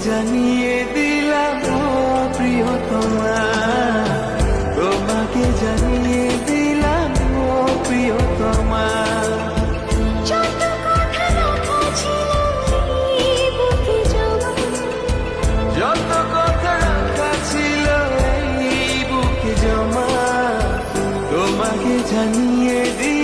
জানিয়ে দিলাম ও প্রিয়তমা, তোমাকে জানিয়ে দিলাম ও প্রিয়তমা। যত কথা রাখা ছিল এই বুকে জমা, যত কথা রাখা ছিল এই বুকে জমা, তোমাকে জানিয়ে দিলাম